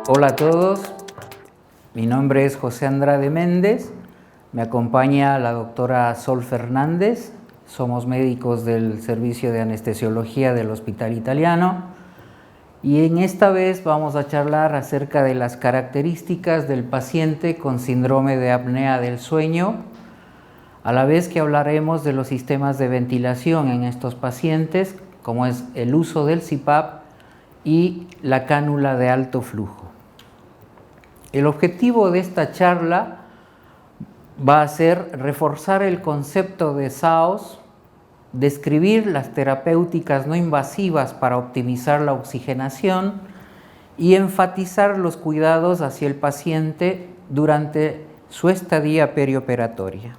Hola a todos, mi nombre es José Andrade Méndez, me acompaña la doctora Sol Fernández, somos médicos del Servicio de Anestesiología del Hospital Italiano y en esta vez vamos a charlar acerca de las características del paciente con síndrome de apnea del sueño, a la vez que hablaremos de los sistemas de ventilación en estos pacientes, como es el uso del CPAP y la cánula de alto flujo. El objetivo de esta charla va a ser reforzar el concepto de SAOS, describir las terapéuticas no invasivas para optimizar la oxigenación y enfatizar los cuidados hacia el paciente durante su estadía perioperatoria.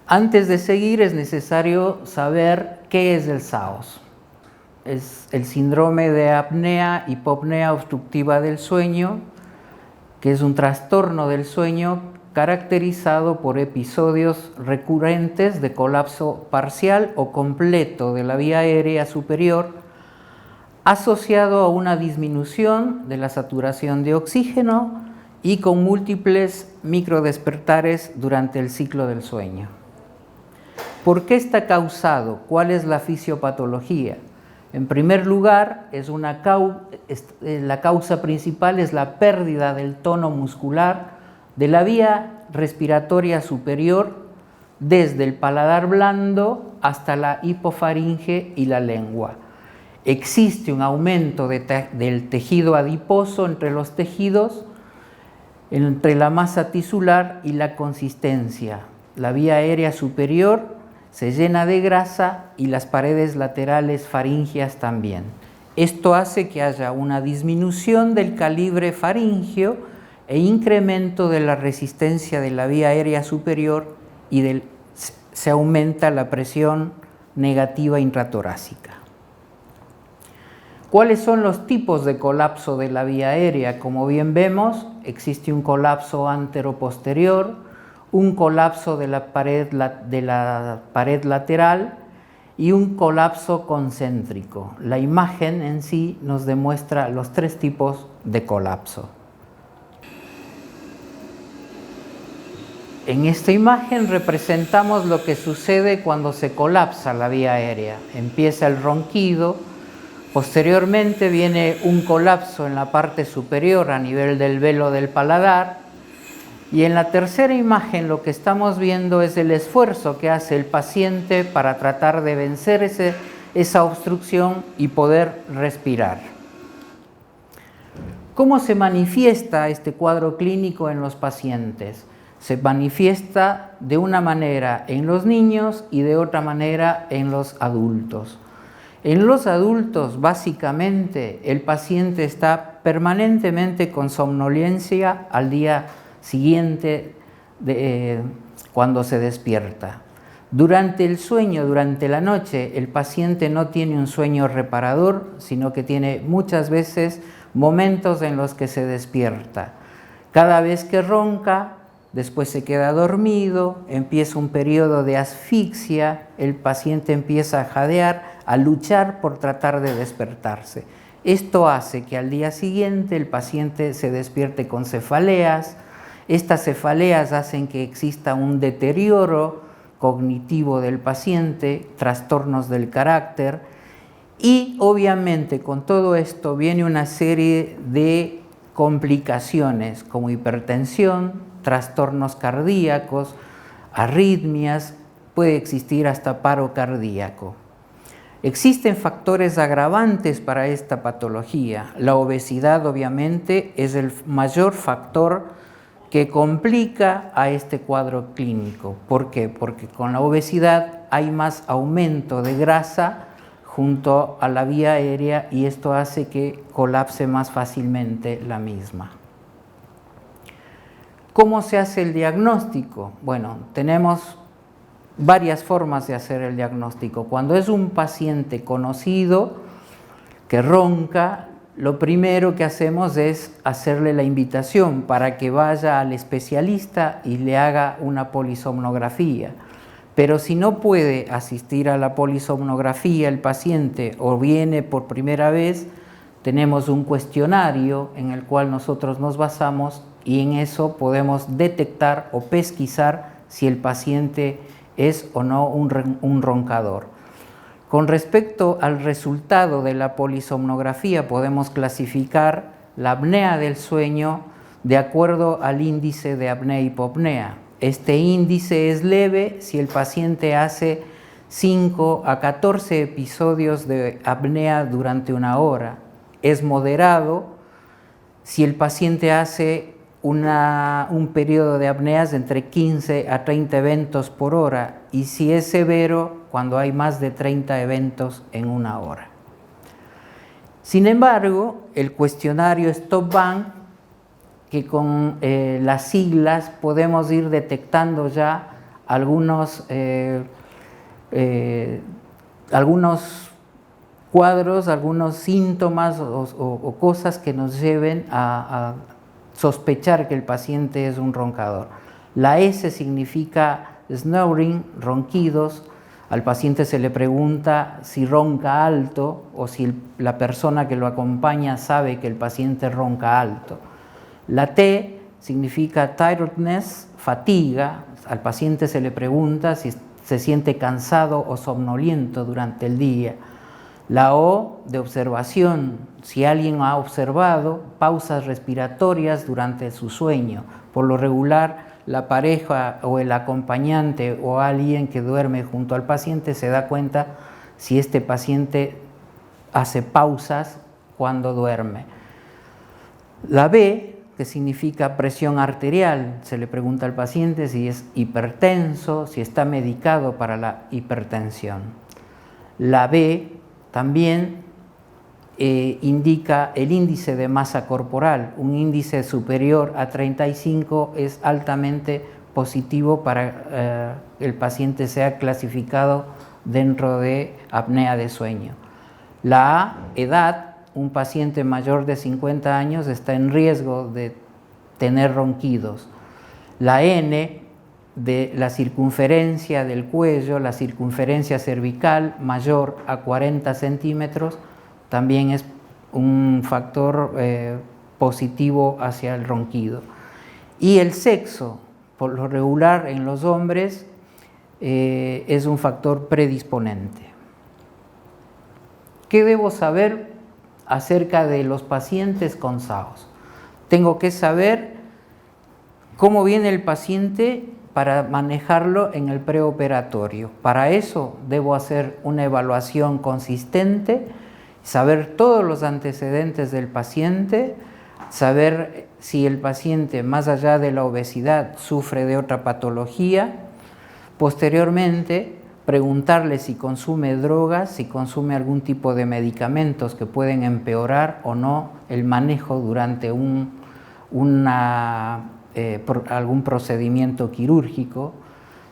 Antes de seguir es necesario saber qué es el SAOS. Es el síndrome de apnea-hipopnea obstructiva del sueño, que es un trastorno del sueño caracterizado por episodios recurrentes de colapso parcial o completo de la vía aérea superior, asociado a una disminución de la saturación de oxígeno y con múltiples microdespertares durante el ciclo del sueño. ¿Por qué está causado? ¿Cuál es la fisiopatología? En primer lugar, la causa principal es la pérdida del tono muscular de la vía respiratoria superior desde el paladar blando hasta la hipofaringe y la lengua. Existe un aumento del tejido adiposo entre los tejidos, entre la masa tisular y la consistencia. La vía aérea superior se llena de grasa y las paredes laterales faríngeas también. Esto hace que haya una disminución del calibre faríngeo e incremento de la resistencia de la vía aérea superior y se aumenta la presión negativa intratorácica. ¿Cuáles son los tipos de colapso de la vía aérea? Como bien vemos, existe un colapso anteroposterior, un colapso de la pared lateral y un colapso concéntrico. La imagen en sí nos demuestra los tres tipos de colapso. En esta imagen representamos lo que sucede cuando se colapsa la vía aérea. Empieza el ronquido, posteriormente viene un colapso en la parte superior a nivel del velo del paladar, y en la tercera imagen lo que estamos viendo es el esfuerzo que hace el paciente para tratar de vencer esa obstrucción y poder respirar. ¿Cómo se manifiesta este cuadro clínico en los pacientes? Se manifiesta de una manera en los niños y de otra manera en los adultos. En los adultos, básicamente, el paciente está permanentemente con somnolencia al día siguiente cuando se despierta. Durante el sueño, durante la noche, el paciente no tiene un sueño reparador, sino que tiene muchas veces momentos en los que se despierta. Cada vez que ronca, después se queda dormido, empieza un periodo de asfixia, el paciente empieza a jadear, a luchar por tratar de despertarse. Esto hace que al día siguiente el paciente se despierte con cefaleas. Estas cefaleas hacen que exista un deterioro cognitivo del paciente, trastornos del carácter y obviamente con todo esto viene una serie de complicaciones como hipertensión, trastornos cardíacos, arritmias, puede existir hasta paro cardíaco. Existen factores agravantes para esta patología. La obesidad obviamente es el mayor factor que complica a este cuadro clínico. ¿Por qué? Porque con la obesidad hay más aumento de grasa junto a la vía aérea y esto hace que colapse más fácilmente la misma. ¿Cómo se hace el diagnóstico? Bueno, tenemos varias formas de hacer el diagnóstico. Cuando es un paciente conocido que ronca, lo primero que hacemos es hacerle la invitación para que vaya al especialista y le haga una polisomnografía. Pero si no puede asistir a la polisomnografía el paciente o viene por primera vez, tenemos un cuestionario en el cual nosotros nos basamos y en eso podemos detectar o pesquisar si el paciente es o no un roncador. Con respecto al resultado de la polisomnografía, podemos clasificar la apnea del sueño de acuerdo al índice de apnea-hipopnea. Este índice es leve si el paciente hace 5 a 14 episodios de apnea durante una hora. Es moderado si el paciente hace un periodo de apneas de entre 15 a 30 eventos por hora, y si es severo cuando hay más de 30 eventos en una hora. Sin embargo, el cuestionario Stop-Bang, que con las siglas podemos ir detectando ya algunos cuadros, algunos síntomas o cosas que nos lleven a sospechar que el paciente es un roncador. La S significa snoring, ronquidos. Al paciente se le pregunta si ronca alto o si la persona que lo acompaña sabe que el paciente ronca alto. La T significa tiredness, fatiga. Al paciente se le pregunta si se siente cansado o somnoliento durante el día. La O de observación, si alguien ha observado pausas respiratorias durante su sueño. Por lo regular, la pareja o el acompañante o alguien que duerme junto al paciente se da cuenta si este paciente hace pausas cuando duerme. La B, que significa presión arterial, se le pregunta al paciente si es hipertenso, si está medicado para la hipertensión. La B también indica el índice de masa corporal. Un índice superior a 35 es altamente positivo para que el paciente sea clasificado dentro de apnea de sueño. La A, edad. Un paciente mayor de 50 años está en riesgo de tener ronquidos. La N, de la circunferencia del cuello, la circunferencia cervical mayor a 40 centímetros, también es un factor positivo hacia el ronquido. Y el sexo, por lo regular en los hombres, es un factor predisponente. ¿Qué debo saber acerca de los pacientes con SAOS? Tengo que saber cómo viene el paciente para manejarlo en el preoperatorio. Para eso debo hacer una evaluación consistente, saber todos los antecedentes del paciente, saber si el paciente, más allá de la obesidad, sufre de otra patología. Posteriormente, preguntarle si consume drogas, si consume algún tipo de medicamentos que pueden empeorar o no el manejo durante algún procedimiento quirúrgico,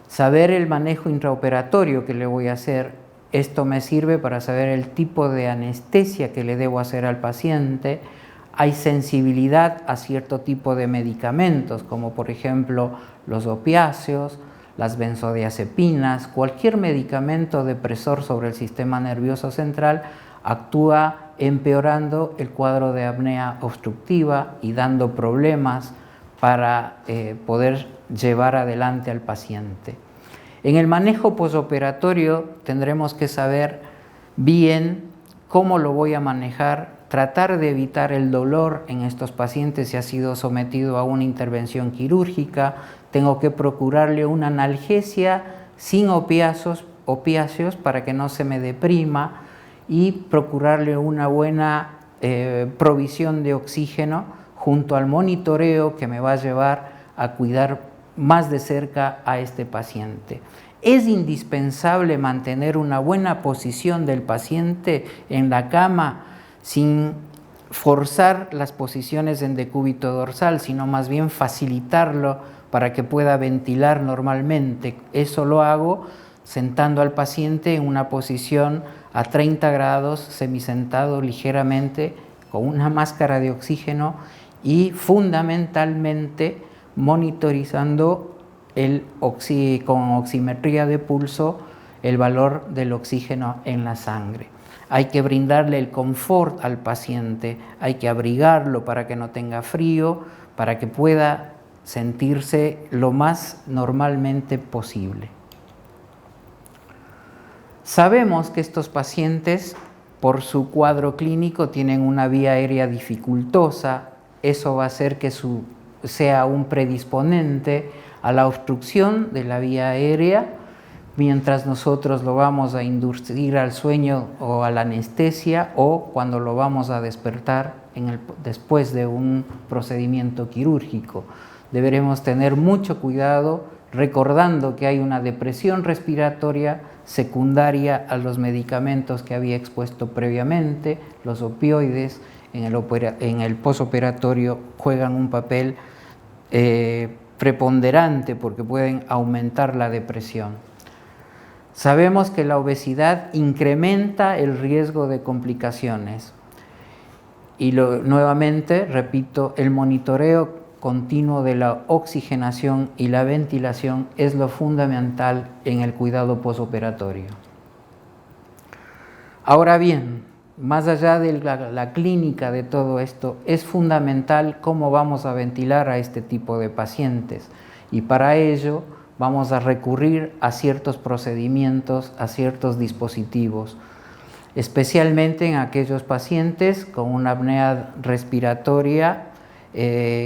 saber el manejo intraoperatorio que le voy a hacer. Esto me sirve para saber el tipo de anestesia que le debo hacer al paciente. Hay sensibilidad a cierto tipo de medicamentos, como por ejemplo los opiáceos, las benzodiazepinas. Cualquier medicamento depresor sobre el sistema nervioso central actúa empeorando el cuadro de apnea obstructiva y dando problemas para poder llevar adelante al paciente. En el manejo posoperatorio tendremos que saber bien cómo lo voy a manejar, tratar de evitar el dolor en estos pacientes si ha sido sometido a una intervención quirúrgica. Tengo que procurarle una analgesia sin opiáceos para que no se me deprima y procurarle una buena provisión de oxígeno junto al monitoreo que me va a llevar a cuidar más de cerca a este paciente. Es indispensable mantener una buena posición del paciente en la cama sin forzar las posiciones en decúbito dorsal, sino más bien facilitarlo para que pueda ventilar normalmente. Eso lo hago sentando al paciente en una posición a 30 grados, semisentado ligeramente, con una máscara de oxígeno y fundamentalmente monitorizando con oximetría de pulso el valor del oxígeno en la sangre. Hay que brindarle el confort al paciente, hay que abrigarlo para que no tenga frío, para que pueda sentirse lo más normalmente posible. Sabemos que estos pacientes, por su cuadro clínico, tienen una vía aérea dificultosa. Eso va a hacer que sea un predisponente a la obstrucción de la vía aérea, mientras nosotros lo vamos a inducir al sueño o a la anestesia, o cuando lo vamos a despertar después de un procedimiento quirúrgico. Deberemos tener mucho cuidado, recordando que hay una depresión respiratoria secundaria a los medicamentos que había expuesto previamente. Los opioides en el posoperatorio juegan un papel preponderante porque pueden aumentar la depresión. Sabemos que la obesidad incrementa el riesgo de complicaciones y nuevamente, repito, el monitoreo continuo de la oxigenación y la ventilación es lo fundamental en el cuidado posoperatorio. Ahora bien, más allá de la clínica de todo esto, es fundamental cómo vamos a ventilar a este tipo de pacientes, y para ello vamos a recurrir a ciertos procedimientos, a ciertos dispositivos, especialmente en aquellos pacientes con una apnea respiratoria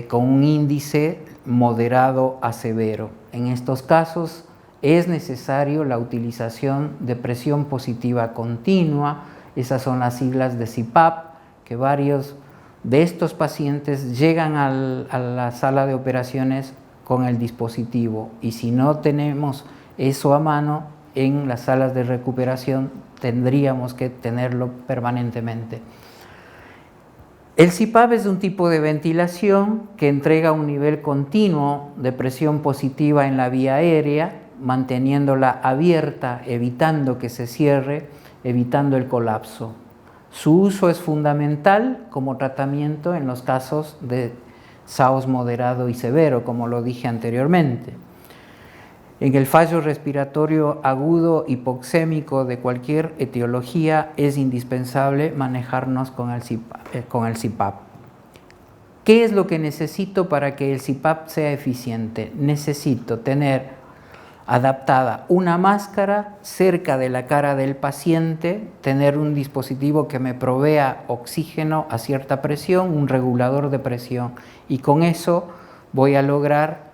con un índice moderado a severo. En estos casos es necesario la utilización de presión positiva continua. Esas son las siglas de CPAP, que varios de estos pacientes llegan a la sala de operaciones con el dispositivo, y si no tenemos eso a mano, en las salas de recuperación tendríamos que tenerlo permanentemente. El CPAP es un tipo de ventilación que entrega un nivel continuo de presión positiva en la vía aérea, manteniéndola abierta, evitando que se cierre, evitando el colapso. Su uso es fundamental como tratamiento en los casos de SAOS moderado y severo, como lo dije anteriormente. En el fallo respiratorio agudo hipoxémico de cualquier etiología es indispensable manejarnos con el CPAP. ¿Qué es lo que necesito para que el CPAP sea eficiente? Necesito tener adaptada una máscara cerca de la cara del paciente, tener un dispositivo que me provea oxígeno a cierta presión, un regulador de presión, y con eso voy a lograr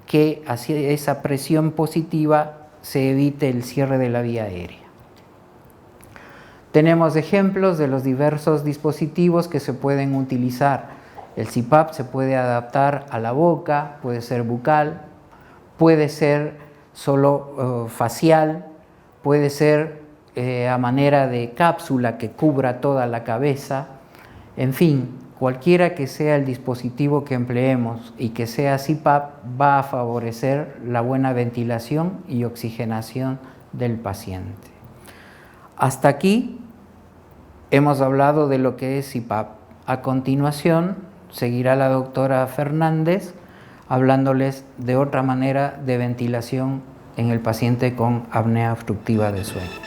que hacia esa presión positiva se evite el cierre de la vía aérea. Tenemos ejemplos de los diversos dispositivos que se pueden utilizar. El CPAP se puede adaptar a la boca, puede ser bucal, puede ser solo facial, puede ser a manera de cápsula que cubra toda la cabeza. En fin, cualquiera que sea el dispositivo que empleemos y que sea CPAP va a favorecer la buena ventilación y oxigenación del paciente. Hasta aquí hemos hablado de lo que es CPAP. A continuación seguirá la doctora Fernández hablándoles de otra manera de ventilación en el paciente con apnea obstructiva de sueño.